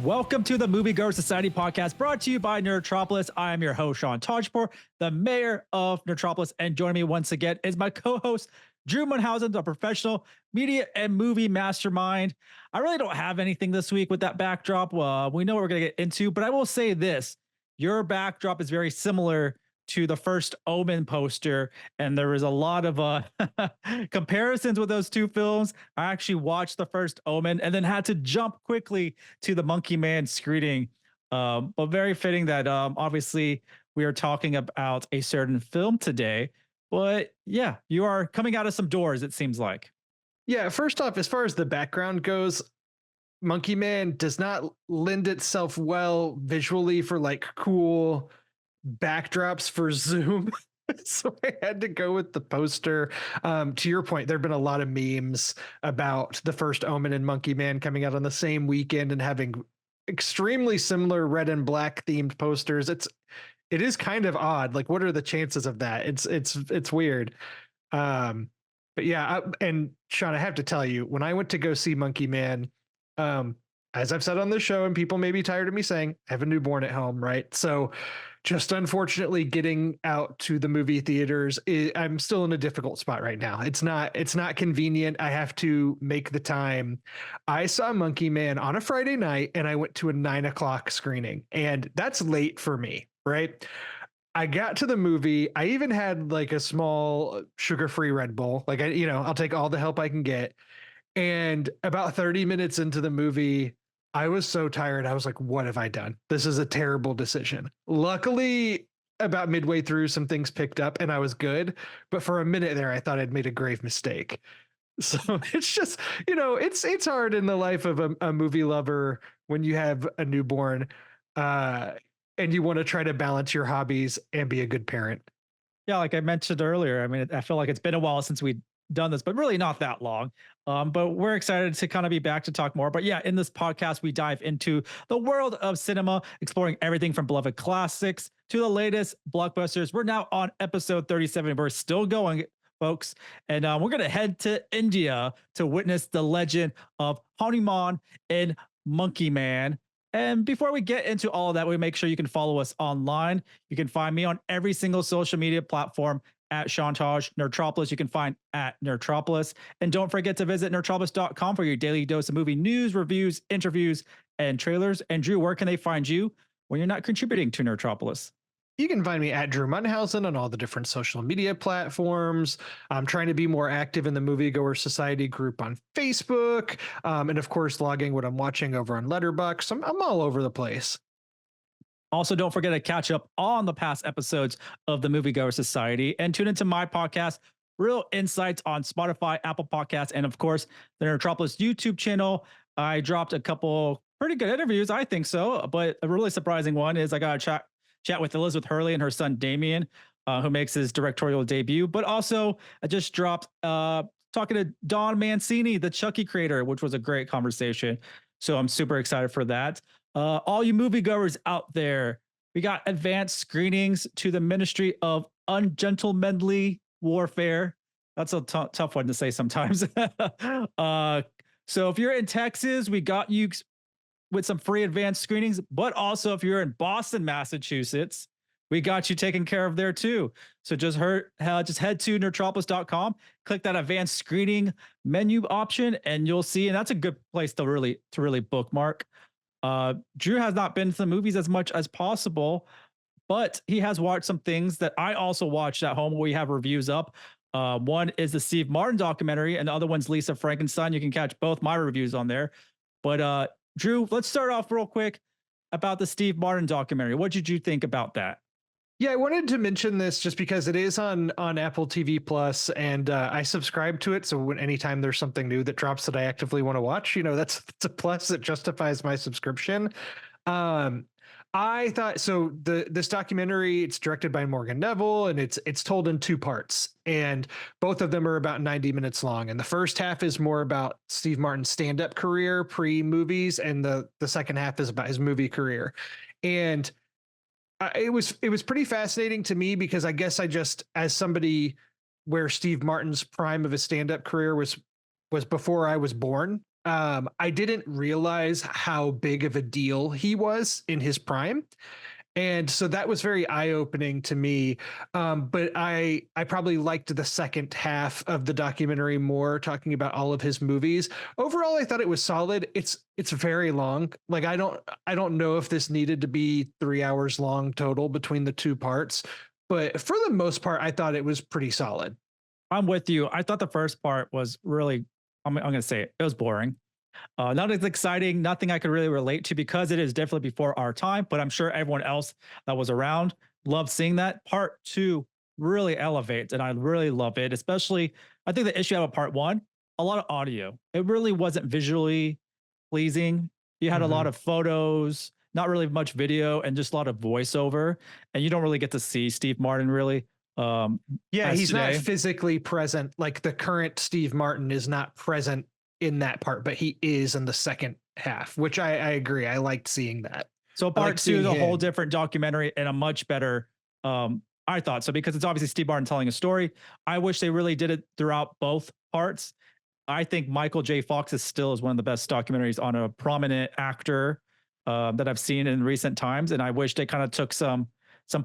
Welcome to the Moviegoer Society podcast brought to you by Nerdtropolis. I am your host, Sean Tajipour, the mayor of Nerdtropolis. And joining me once again is my co-host, Drew Munhausen, the professional media and movie mastermind. I really don't have anything this week with that backdrop. We know what we're going to get into, but I will say this. Your backdrop is very similar to the first Omen poster, and there was a lot of comparisons with those two films. I actually watched the first Omen and then had to jump quickly to the Monkey Man screening. But very fitting that obviously we are talking about a certain film today. But yeah, you are coming out of some doors, it seems like. Yeah, first off, as far as the background goes, Monkey Man does not lend itself well visually for like cool backdrops for Zoom. So I had to go with the poster. To your point, there have been a lot of memes about the first Omen and Monkey Man coming out on the same weekend and having extremely similar red and black themed posters. It is kind of odd. Like, what are the chances of that? It's weird. But yeah, and Sean, I have to tell you, when I went to go see Monkey Man, as I've said on this show, and people may be tired of me saying, I have a newborn at home, right? So just unfortunately getting out to the movie theaters, I'm still in a difficult spot right now. It's not convenient. I have to make the time. I saw Monkey Man on a Friday night and I went to a 9:00 screening, and that's late for me, right? I got to the movie. I even had like a small sugar-free Red Bull. Like I'll take all the help I can get. And about 30 minutes into the movie, I was so tired. I was like, what have I done? This is a terrible decision. Luckily, about midway through, some things picked up and I was good. But for a minute there, I thought I'd made a grave mistake. So it's just, it's hard in the life of a movie lover when you have a newborn and you want to try to balance your hobbies and be a good parent. Yeah, like I mentioned earlier, I mean, I feel like it's been a while since we've done this, but really not that long. But we're excited to kind of be back to talk more. But yeah, in this podcast, we dive into the world of cinema, exploring everything from beloved classics to the latest blockbusters. We're now on episode 37. We're still going, folks. And we're going to head to India to witness the legend of Hanuman in Monkey Man. And before we get into all of that, we make sure you can follow us online. You can find me on every single social media platform at Sean Taj. Nerdtropolis, you can find at Nerdtropolis. And don't forget to visit nerdtropolis.com for your daily dose of movie news, reviews, interviews, and trailers. And Drew, where can they find you when you're not contributing to Nerdtropolis? You can find me at Drew Munhausen on all the different social media platforms. I'm trying to be more active in the Moviegoer Society group on Facebook. And of course, logging what I'm watching over on Letterboxd. I'm all over the place. Also, don't forget to catch up on the past episodes of the Moviegoer Society and tune into my podcast, Real Insights, on Spotify, Apple Podcasts, and of course, the Nerdtropolis YouTube channel. I dropped a couple pretty good interviews, I think so. But a really surprising one is I got a chat with Elizabeth Hurley and her son Damien, who makes his directorial debut. But also, I just dropped talking to Don Mancini, the Chucky creator, which was a great conversation. So I'm super excited for that. All you moviegoers out there, we got advanced screenings to the Ministry of Ungentlemanly Warfare. That's a tough one to say sometimes. So if you're in Texas, we got you with some free advanced screenings. But also if you're in Boston, Massachusetts, we got you taken care of there too. So just head to nerdtropolis.com, click that advanced screening menu option, and you'll see. And that's a good place to really bookmark. Drew has not been to the movies as much as possible, but he has watched some things that I also watched at home. We have reviews up. One is the Steve Martin documentary, and the other one's Lisa Frankenstein. You can catch both my reviews on there. But Drew, let's start off real quick about the Steve Martin documentary. What did you think about that? Yeah, I wanted to mention this just because it is on Apple TV Plus, and I subscribe to it. So anytime there's something new that drops that I actively want to watch, that's a plus that justifies my subscription. I thought so. This documentary, it's directed by Morgan Neville, and it's told in two parts, and both of them are about 90 minutes long. And the first half is more about Steve Martin's stand-up career pre-movies, and the second half is about his movie career. And it was pretty fascinating to me because I guess I just, as somebody where Steve Martin's prime of his stand-up career was before I was born, I didn't realize how big of a deal he was in his prime. And so that was very eye-opening to me. But I probably liked the second half of the documentary more, talking about all of his movies. Overall, I thought it was solid. It's very long. Like I don't know if this needed to be 3 hours long total between the two parts, but for the most part, I thought it was pretty solid. I'm with you. I thought the first part was really, I'm going to say it was boring. Not as exciting, nothing I could really relate to because it is definitely before our time, but I'm sure everyone else that was around loved seeing that. Part two really elevates, and I really love it. Especially, I think the issue I have with part one, a lot of audio. It really wasn't visually pleasing. You had a lot Mhm. of photos, not really much video, and just a lot of voiceover. And you don't really get to see Steve Martin really Yeah, as he's not today. physically present. Like the current Steve Martin is not present in that part, but he is in the second half, which I agree. I liked seeing that. So I part liked two seeing is a whole him. different documentary and a much better I thought so because it's obviously Steve Martin telling a story. I wish they really did it throughout both parts. I think Michael J. Fox is still is one of the best documentaries on a prominent actor that I've seen in recent times, and I wish they kind of took some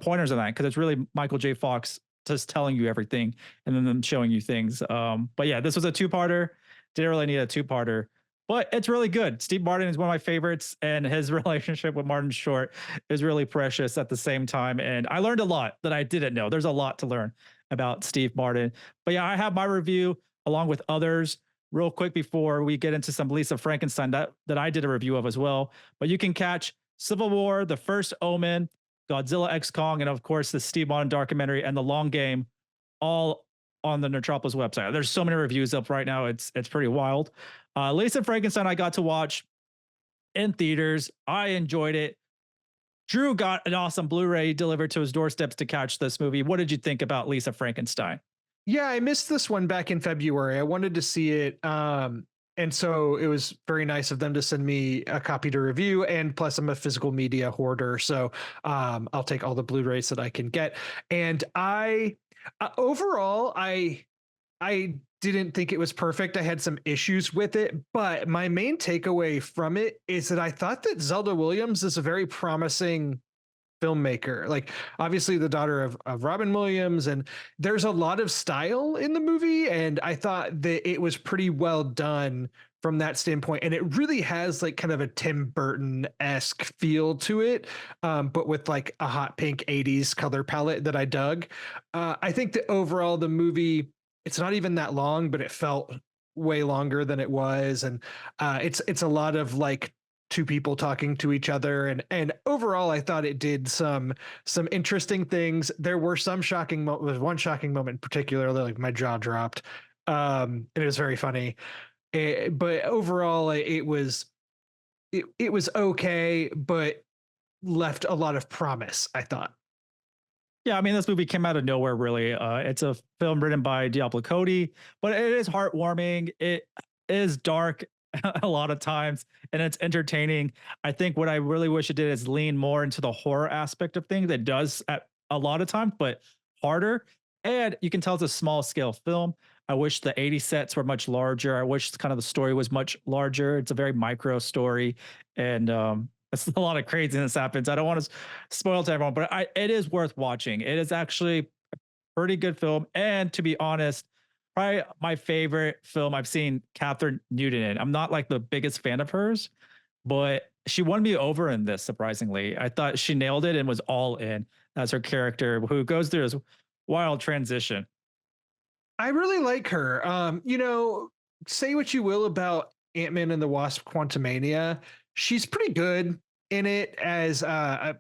pointers on that because it's really Michael J. Fox just telling you everything and then them showing you things. But yeah, this was a two-parter. Didn't really need a two-parter, but it's really good. Steve Martin is one of my favorites, and his relationship with Martin Short is really precious at the same time. And I learned a lot that I didn't know. There's a lot to learn about Steve Martin. But yeah, I have my review along with others real quick before we get into some Lisa Frankenstein that I did a review of as well. But you can catch Civil War, The First Omen, Godzilla X Kong, and of course the Steve Martin documentary and The Long Game, all on the Nerdtropolis website. There's so many reviews up right now. It's pretty wild. Lisa Frankenstein, I got to watch in theaters. I enjoyed it. Drew got an awesome Blu-ray delivered to his doorsteps to catch this movie. What did you think about Lisa Frankenstein? Yeah, I missed this one back in February. I wanted to see it. And so it was very nice of them to send me a copy to review. And plus, I'm a physical media hoarder. So I'll take all the Blu-rays that I can get. And overall, I didn't think it was perfect. I had some issues with it, but my main takeaway from it is that I thought that Zelda Williams is a very promising filmmaker. Like obviously the daughter of Robin Williams, and there's a lot of style in the movie, and I thought that it was pretty well done from that standpoint. And it really has like kind of a Tim Burton-esque feel to it, but with like a hot pink 80s color palette that I dug. I think that overall the movie, it's not even that long, but it felt way longer than it was. And it's a lot of like two people talking to each other, and overall I thought it did some interesting things. There were some was one shocking moment in particular that like my jaw dropped, and it was very funny. But overall it was okay, but left a lot of promise, I thought. Yeah, I mean, this movie came out of nowhere, really. It's a film written by Diablo Cody, but it is heartwarming. It is dark a lot of times, and it's entertaining. I think what I really wish it did is lean more into the horror aspect of things. It does at a lot of times, but harder. And you can tell it's a small scale film. I wish the 80 sets were much larger. I wish kind of the story was much larger. It's a very micro story, and it's a lot of craziness happens. I don't want to spoil to everyone, but it is worth watching. It is actually a pretty good film, and to be honest, probably my favorite film I've seen Catherine Newton in. I'm not like the biggest fan of hers, but she won me over in this. Surprisingly, I thought she nailed it and was all in as her character, who goes through this wild transition. I really like her. Say what you will about Ant-Man and the Wasp Quantumania, she's pretty good in it as of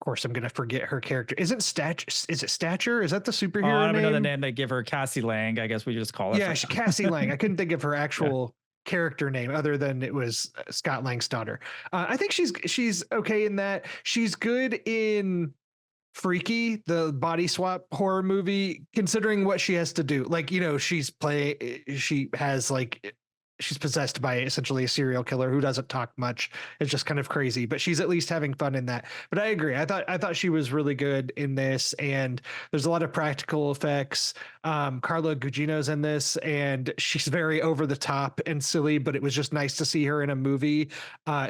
course I'm gonna forget her character. Isn't Stature is it Stature? Is that the I superhero don't even know the name? name they give her. Cassie Lang, I guess we just call her Yeah, for Cassie Lang. I couldn't think of her now. actual character name other than it was Scott Lang's daughter. I think she's okay in that. She's good in Freaky, the body swap horror movie, considering what she has to do. Like, she has like she's possessed by essentially a serial killer who doesn't talk much. It's just kind of crazy, but she's at least having fun in that. But I agree. I thought she was really good in this, and there's a lot of practical effects. Carla Gugino's in this, and she's very over the top and silly, but it was just nice to see her in a movie,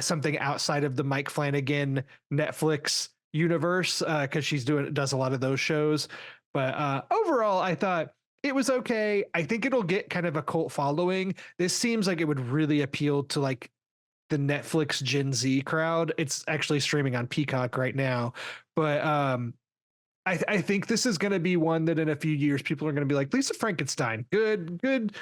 something outside of the Mike Flanagan Netflix universe, because does a lot of those shows. But overall, I thought it was okay. I think it'll get kind of a cult following. This seems like it would really appeal to like the Netflix Gen Z crowd. It's actually streaming on Peacock right now, but I think this is going to be one that in a few years people are going to be like, Lisa Frankenstein, good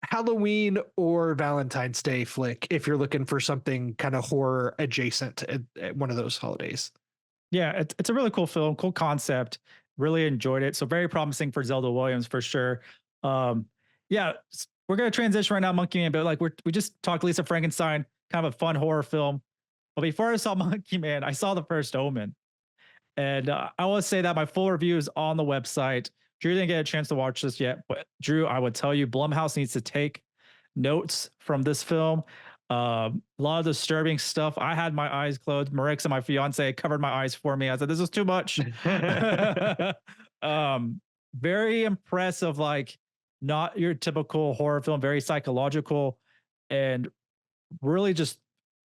Halloween or Valentine's Day flick if you're looking for something kind of horror adjacent at one of those holidays. Yeah, it's a really cool film, cool concept. Really enjoyed it. So very promising for Zelda Williams for sure. Um, yeah, we're gonna transition right now, Monkey Man, but like we just talked Lisa Frankenstein, kind of a fun horror film. But before I saw Monkey Man, I saw the first Omen, and I will say that my full review is on the website. Drew didn't get a chance to watch this yet, but Drew, I would tell you, Blumhouse needs to take notes from this film. A lot of disturbing stuff. I had my eyes closed. Marissa, my fiance, covered my eyes for me. I said, "This is too much." Very impressive. Like, not your typical horror film. Very psychological, and really just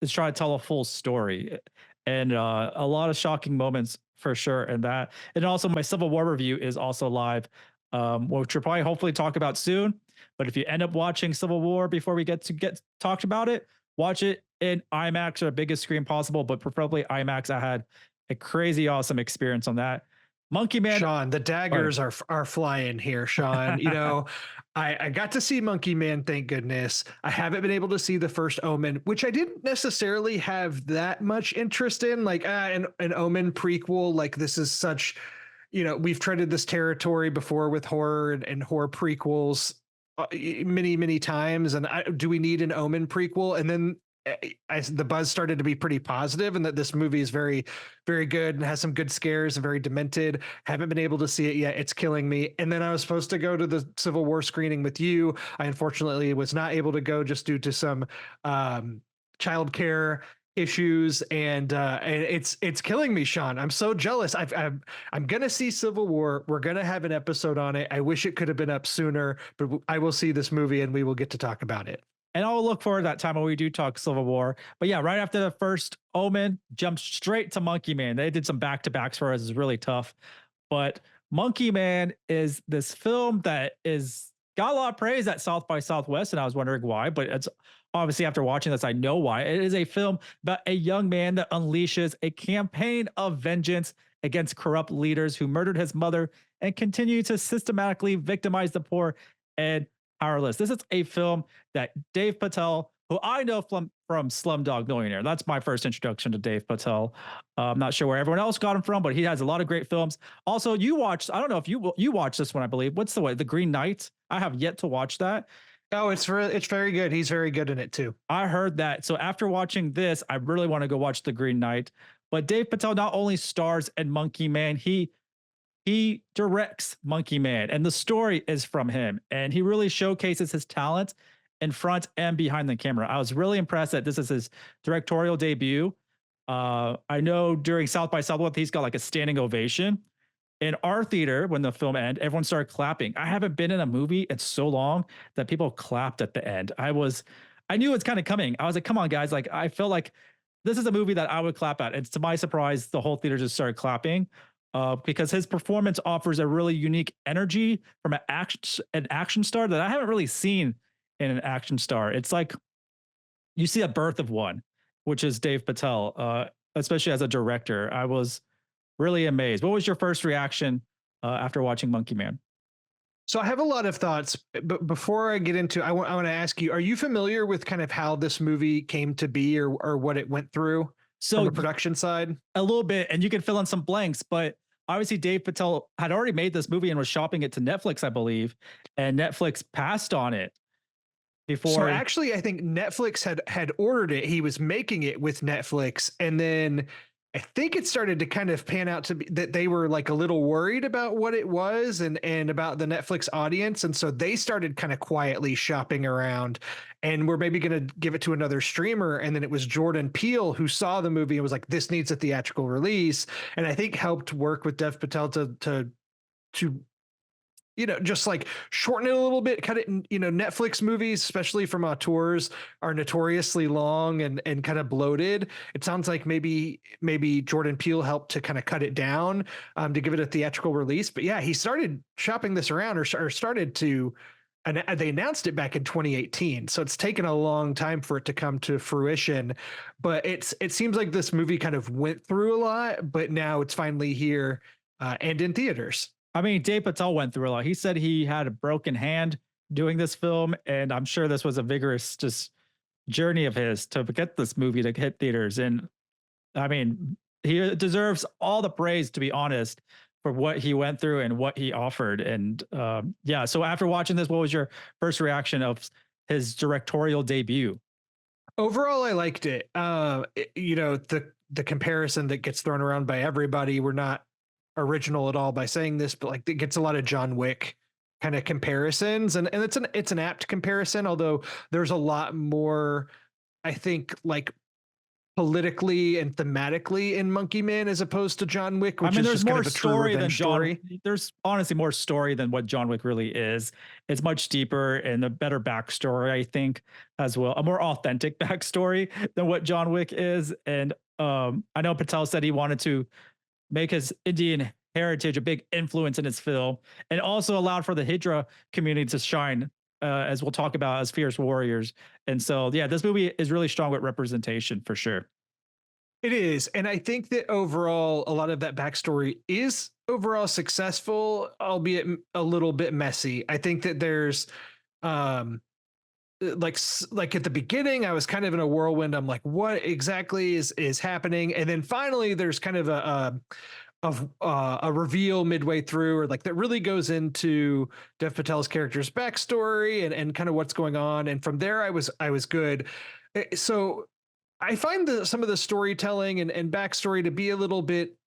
is trying to tell a full story. And a lot of shocking moments for sure. And that, and also my Civil War review is also live, which we'll probably hopefully talk about soon. But if you end up watching Civil War before we get talked about it, watch it in IMAX or the biggest screen possible, but preferably IMAX. I had a crazy awesome experience on that. Monkey Man. Sean, the daggers are flying here, Sean. You know, I got to see Monkey Man, thank goodness. I haven't been able to see the first Omen, which I didn't necessarily have that much interest in. Like an Omen prequel, like this is such, you know, we've treaded this territory before with horror and horror prequels many times. And do we need an Omen prequel? And then the buzz started to be pretty positive, and that this movie is very, very good and has some good scares and very demented. Haven't been able to see it yet. It's killing me. And then I was supposed to go to the Civil War screening with you. I unfortunately was not able to go just due to some childcare issues, and it's killing me, Sean. I'm so jealous. I'm gonna see Civil War. We're gonna have an episode on it. I wish it could have been up sooner, but I will see this movie and we will get to talk about it. And I'll look forward to that time when we do talk Civil War. But yeah, right after the first Omen, jumped straight to Monkey Man. They did some back-to-backs for us. It's really tough. But Monkey Man is this film that is got a lot of praise at South by Southwest, and I was wondering why. But it's obviously after watching this, I know why. It is a film about a young man that unleashes a campaign of vengeance against corrupt leaders who murdered his mother and continue to systematically victimize the poor and powerless. This is a film that Dave Patel, who I know from Slumdog Millionaire, that's my first introduction to Dave Patel. I'm not sure where everyone else got him from, but he has a lot of great films. Also, you watched, I don't know if you watched this one, I believe. What's the way? The Green Knight? I have yet to watch that. Oh, it's very good. He's very good in it too. I heard that. So after watching this, I really want to go watch The Green Knight. But Dave Patel not only stars in Monkey Man, he directs Monkey Man, and the story is from him. And he really showcases his talent in front and behind the camera. I was really impressed that this is his directorial debut. I know during South by Southwest, he's got like a standing ovation. In our theater, when the film ended, everyone started clapping. I haven't been in a movie in so long that people clapped at the end. I knew it's kind of coming. I was like, come on, guys. Like, I feel like this is a movie that I would clap at. And to my surprise, the whole theater just started clapping. Because his performance offers a really unique energy from an action star that I haven't really seen in an action star. It's like you see a birth of one, which is Dave Patel, especially as a director. I was really amazed. What was your first reaction after watching Monkey Man? So I have a lot of thoughts, but before I get into, I want to ask you: are you familiar with kind of how this movie came to be, or what it went through from the production side? A little bit, and you can fill in some blanks, but obviously Dave Patel had already made this movie and was shopping it to Netflix, I believe, and Netflix passed on it before. So actually, I think Netflix had ordered it. He was making it with Netflix, and then I think it started to kind of pan out to be that they were like a little worried about what it was and about the Netflix audience. And so they started kind of quietly shopping around and we're maybe going to give it to another streamer. And then it was Jordan Peele who saw the movie and was like, this needs a theatrical release. And I think helped work with Dev Patel to just like shorten it a little bit, cut it in, Netflix movies, especially from auteurs, are notoriously long and kind of bloated. It sounds like maybe Jordan Peele helped to kind of cut it down to give it a theatrical release. But yeah, he started shopping this around or started to, and they announced it back in 2018. So it's taken a long time for it to come to fruition. But it seems like this movie kind of went through a lot, but now it's finally here and in theaters. I mean, Dave Patel went through a lot. He said he had a broken hand doing this film, and I'm sure this was a vigorous just journey of his to get this movie to hit theaters. And I mean, he deserves all the praise, to be honest, for what he went through and what he offered. And yeah, so after watching this, what was your first reaction of his directorial debut? Overall, I liked it. The comparison that gets thrown around by everybody, we're not original at all by saying this, but like it gets a lot of John Wick kind of comparisons, and it's an apt comparison, although there's a lot more, I think, like politically and thematically in Monkey Man as opposed to John Wick, which there's just more kind of a true story than revenge story. There's honestly more story than what John Wick really is. It's much deeper and a better backstory, I think, as well. A more authentic backstory than what John Wick is. And I know Patel said he wanted to make his Indian heritage a big influence in his film, and also allowed for the Hydra community to shine, as we'll talk about, as fierce warriors. And so, yeah, this movie is really strong with representation for sure. It is. And I think that overall, a lot of that backstory is overall successful, albeit a little bit messy. I think that there's, like at the beginning, I was kind of in a whirlwind. I'm like, what exactly is happening? And then finally, there's kind of a reveal midway through, or like that really goes into Dev Patel's character's backstory and kind of what's going on. And from there, I was good. So I find some of the storytelling and backstory to be a little bit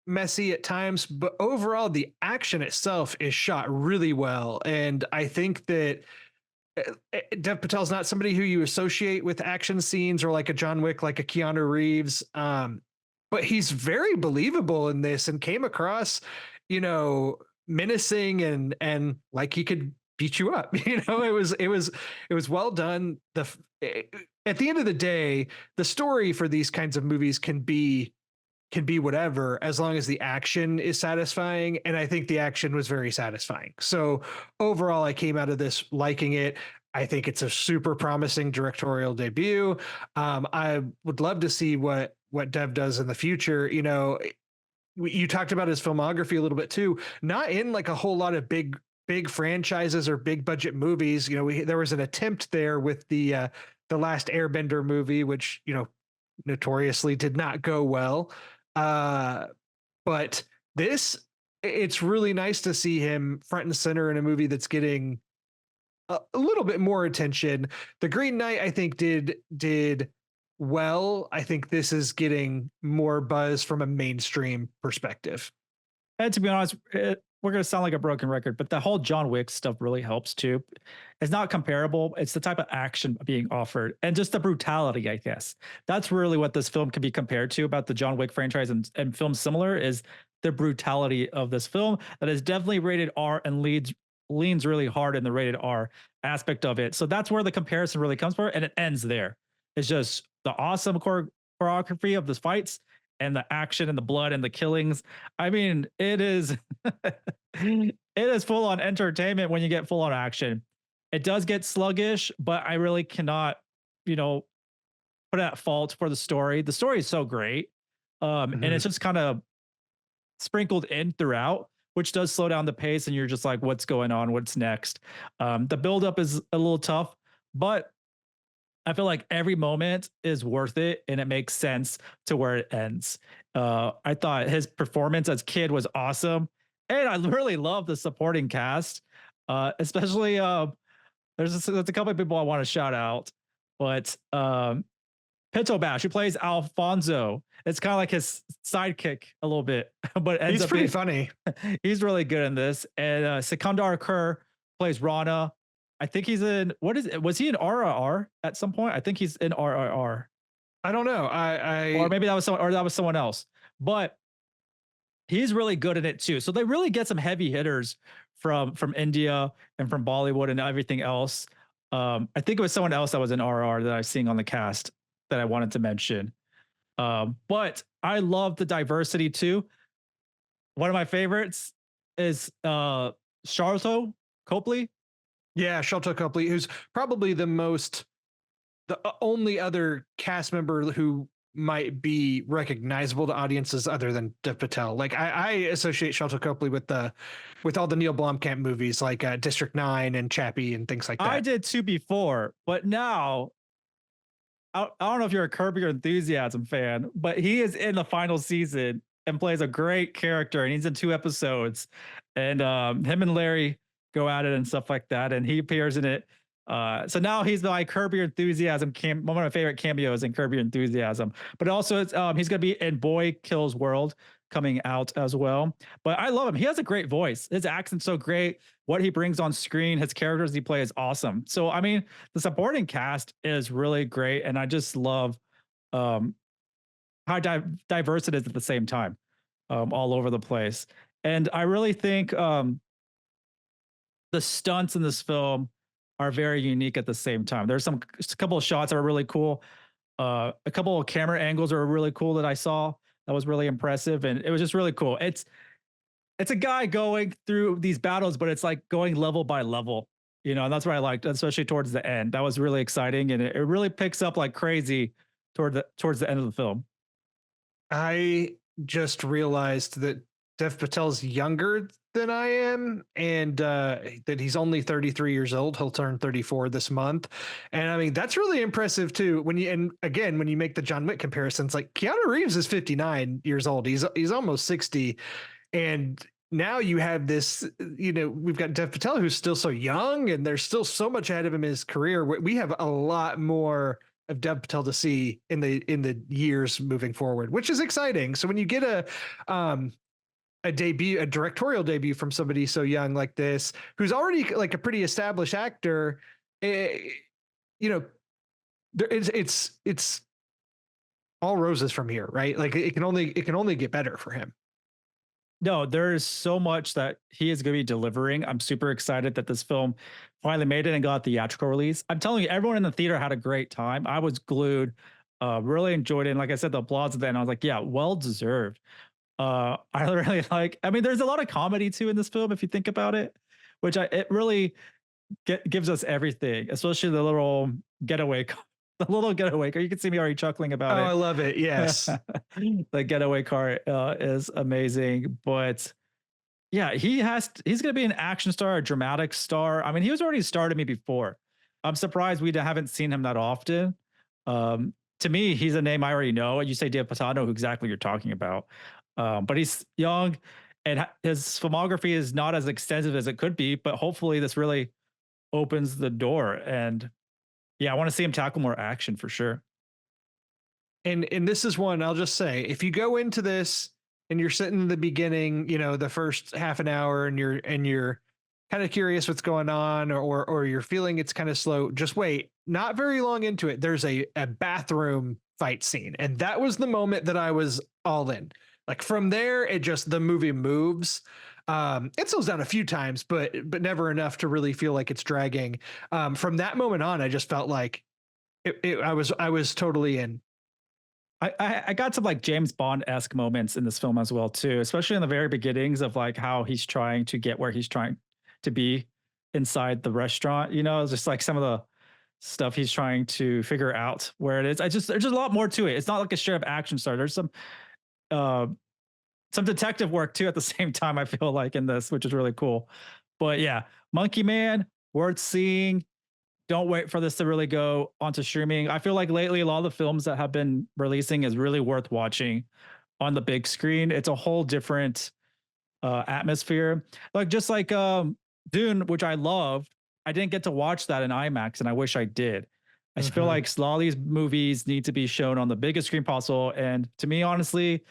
messy at times, but overall, the action itself is shot really well. And I think that Dev Patel's not somebody who you associate with action scenes or like a John Wick, like a Keanu Reeves. But he's very believable in this and came across, menacing and like he could beat you up. It was well done. At the end of the day, the story for these kinds of movies can be whatever, as long as the action is satisfying. And I think the action was very satisfying. So overall, I came out of this liking it. I think it's a super promising directorial debut. I would love to see what Dev does in the future. You talked about his filmography a little bit too, not in like a whole lot of big franchises or big budget movies. There was an attempt there with the last Airbender movie, which, notoriously did not go well. But it's really nice to see him front and center in a movie that's getting a little bit more attention. The Green Knight, I think, did well. I think this is getting more buzz from a mainstream perspective. And to be honest, we're going to sound like a broken record, but the whole John Wick stuff really helps too. It's not comparable. It's the type of action being offered and just the brutality, I guess. That's really what this film can be compared to about the John Wick franchise and films similar, is the brutality of this film that is definitely rated R and leans really hard in the rated R aspect of it. So that's where the comparison really comes from, and it ends there. It's just the awesome choreography of the fights and the action and the blood and the killings. I mean, it is it is full on entertainment when you get full on action. It does get sluggish, but I really cannot, put at fault for the story. The story is so great. And it's just kind of sprinkled in throughout, which does slow down the pace, and you're just like, what's going on? What's next? The buildup is a little tough, but I feel like every moment is worth it and it makes sense to where it ends. I thought his performance as Kid was awesome. And I really love the supporting cast, especially there's a couple of people I want to shout out, but Bash, who plays Alfonso. It's kind of like his sidekick a little bit, but ends He's up pretty being funny. he's really good in this. And Sikandar Kerr plays Rana. I think he's in what is it? Was he in RRR at some point? I think he's in RRR, I don't know. or maybe that was someone, or that was someone else. But he's really good in it too. So they really get some heavy hitters from India and from Bollywood and everything else. I think it was someone else that was in RR that I was seeing on the cast that I wanted to mention. But I love the diversity too. One of my favorites is Sharlto Copley. Yeah, Shelton Copley, who's probably the only other cast member who might be recognizable to audiences other than Dev Patel. Like I associate Shelton Copley with all the Neil Blomkamp movies like District 9 and Chappie and things like that. I did too before, but now I don't know if you're a Curb Your Enthusiasm fan, but he is in the final season and plays a great character, and he's in 2 episodes. And him and Larry go at it and stuff like that, and he appears in it. So now he's my Curb Your Enthusiasm one of my favorite cameos in Curb Your Enthusiasm. But also, it's he's gonna be in Boy Kills World coming out as well. But I love him. He has a great voice. His accent's so great. What he brings on screen, his characters he plays is awesome. So I mean, the supporting cast is really great, and I just love um, how diverse it is at the same time, all over the place. And I really think the stunts in this film are very unique at the same time. There's a couple of shots that are really cool. A couple of camera angles are really cool that I saw. That was really impressive, and it was just really cool. It's a guy going through these battles, but it's like going level by level, and that's what I liked, especially towards the end. That was really exciting, and it really picks up like crazy towards the end of the film. I just realized that Dev Patel's younger than I am, and that he's only 33 years old. He'll turn 34 this month, and I mean that's really impressive too. When you make the John Wick comparisons, like Keanu Reeves is 59 years old. He's almost 60, and now you have this. We've got Dev Patel who's still so young, and there's still so much ahead of him in his career. We have a lot more of Dev Patel to see in the years moving forward, which is exciting. So when you get a directorial debut from somebody so young like this, who's already like a pretty established actor, it's all roses from here, right? Like it can only get better for him. No, there is so much that he is going to be delivering. I'm super excited that this film finally made it and got a theatrical release. I'm telling you, everyone in the theater had a great time. I was glued, really enjoyed it. And like I said, the applause at the end, I was like, yeah, well deserved. I really like, I mean, there's a lot of comedy too in this film, if you think about it, it really gives us everything, especially the little getaway, the little getaway car. You can see me already chuckling about it. I love it. Yes. The getaway car is amazing, but yeah, he's going to be an action star, a dramatic star. I mean, he was already a star to me before. I'm surprised we haven't seen him that often. To me, he's a name I already know. You say Dev Patel, I know who exactly you're talking about. But he's young, and his filmography is not as extensive as it could be. But hopefully, this really opens the door. And yeah, I want to see him tackle more action for sure. And this is one I'll just say: if you go into this and you're sitting in the beginning, the first half an hour, and you're kind of curious what's going on, or you're feeling it's kind of slow, just wait. Not very long into it, there's a bathroom fight scene, and that was the moment that I was all in. Like from there, the movie moves. It slows down a few times, but never enough to really feel like it's dragging. From that moment on, I just felt like I was totally in. I got some like James Bond-esque moments in this film as well too, especially in the very beginnings of like how he's trying to get where he's trying to be inside the restaurant. It's just like some of the stuff he's trying to figure out where it is. There's just a lot more to it. It's not like a straight up action star. There's some detective work too at the same time, I feel like, in this, which is really cool. But yeah, Monkey Man, worth seeing. Don't wait for this to really go onto streaming. I feel like lately a lot of the films that have been releasing is really worth watching on the big screen. It's a whole different atmosphere. Like just like Dune, which I loved. I didn't get to watch that in IMAX, and I wish I did. I just feel like a lot of these movies need to be shown on the biggest screen possible. And to me, honestly,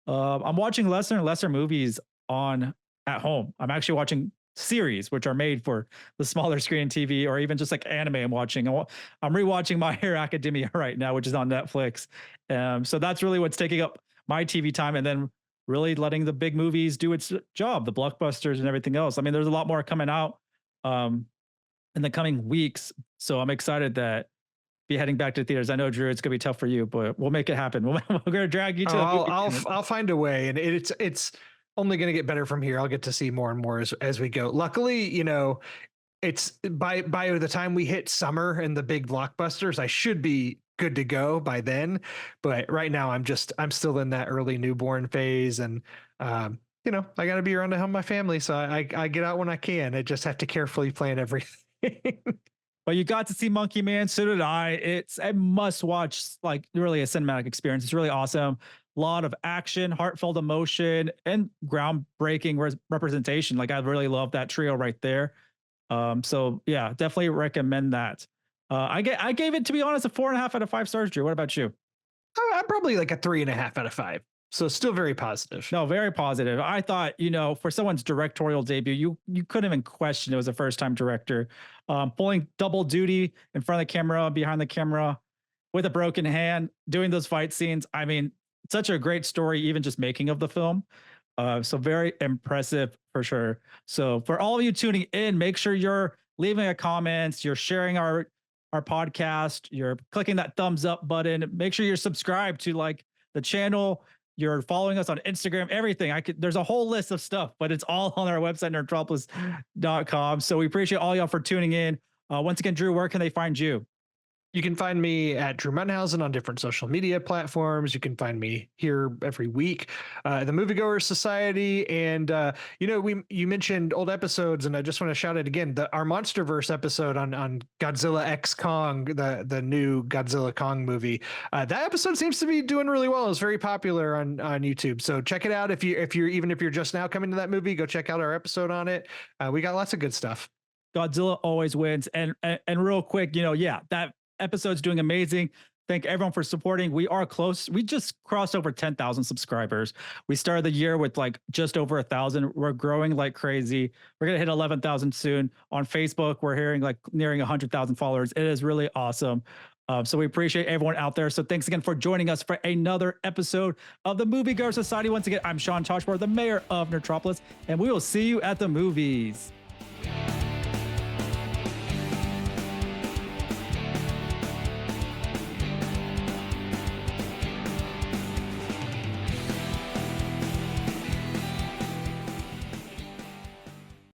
I'm watching lesser and lesser movies on at home. I'm actually watching series which are made for the smaller screen TV, or even just like anime I'm watching. I'm rewatching My Hero Academia right now, which is on Netflix. So that's really what's taking up my TV time, and then really letting the big movies do its job, the blockbusters and everything else. I mean, there's a lot more coming out um, in the coming weeks, so I'm excited that be heading back to theaters. I know, Drew, it's gonna be tough for you, but we'll make it happen. We're gonna drag you to the movie. I'll find a way, and it's only going to get better from here. I'll get to see more and more as we go. Luckily, it's by the time we hit summer and the big blockbusters, I should be good to go by then. But right now, I'm still in that early newborn phase, and I got to be around to help my family, so I get out when I can. I just have to carefully plan everything. But you got to see Monkey Man, so did I. It's a must watch, like really a cinematic experience. It's really awesome. A lot of action, heartfelt emotion, and groundbreaking representation. Like I really love that trio right there. So yeah, definitely recommend that. I gave it, to be honest, a 4.5 out of 5 stars. Drew, what about you? I'm probably like a 3.5 out of 5. So still very positive. No, very positive. I thought, for someone's directorial debut, you couldn't even question it was a first time director. Pulling double duty in front of the camera, behind the camera, with a broken hand, doing those fight scenes. I mean, such a great story, even just making of the film. So very impressive for sure. So for all of you tuning in, make sure you're leaving a comment, you're sharing our podcast, you're clicking that thumbs up button. Make sure you're subscribed to like the channel. You're following us on Instagram, everything. There's a whole list of stuff, but it's all on our website, nerdtropolis.com. So we appreciate all y'all for tuning in. Once again, Drew, where can they find you? You can find me at Drew Munhausen on different social media platforms. You can find me here every week, the Moviegoers Society. And, you mentioned old episodes, and I just want to shout it again. Our Monsterverse episode on Godzilla X Kong, the new Godzilla Kong movie. That episode seems to be doing really well. It's very popular on YouTube. So check it out. If you're just now coming to that movie, go check out our episode on it. We got lots of good stuff. Godzilla always wins. And real quick, that episode's doing amazing. Thank everyone for supporting. We are close. We just crossed over 10,000 subscribers. We started the year with like just over 1,000. We're growing like crazy. We're going to hit 11,000 soon. On Facebook, we're nearing 100,000 followers. It is really awesome. So we appreciate everyone out there. So thanks again for joining us for another episode of the Moviegoer Society. Once again, I'm Sean Tajipour, the mayor of Nerdtropolis, and we will see you at the movies.